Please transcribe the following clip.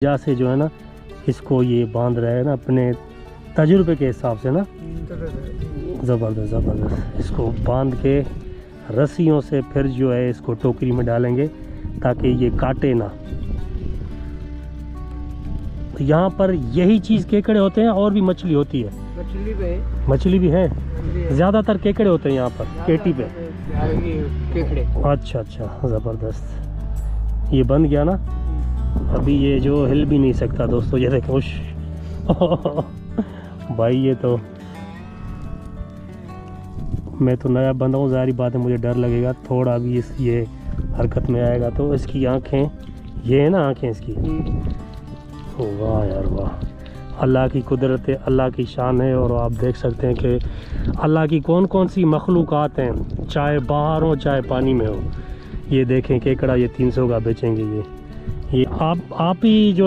वजह से जो है ना इसको ये बांध रहा है ना अपने तजुर्बे के हिसाब से ना। ज़बरदस्त ज़बरदस्त। इसको बांध के रस्सियों से फिर जो है इसको टोकरी में डालेंगे ताकि ये काटे ना। तो यहाँ पर यही चीज़ केकड़े होते हैं और भी मछली होती है? मछली भी है। ज़्यादातर केकड़े होते हैं यहाँ पर केटी पे। केकड़े। अच्छा अच्छा ज़बरदस्त। ये बन गया ना, अभी ये जो हिल भी नहीं सकता दोस्तों, ये देखो भाई ये तो मैं तो नया बंदा हूँ, ज़ाहिर बात है मुझे डर लगेगा थोड़ा भी इस ये हरकत में आएगा तो। इसकी आंखें, ये है ना आंखें इसकी, वाह यार वाह, अल्लाह की कुदरत है, अल्लाह की शान है। और आप देख सकते हैं कि अल्लाह की कौन कौन सी मखलूक़ात हैं, चाहे बाहर हो चाहे पानी में हो। ये देखें केकड़ा, ये 300 का बेचेंगे। ये आप ही जो है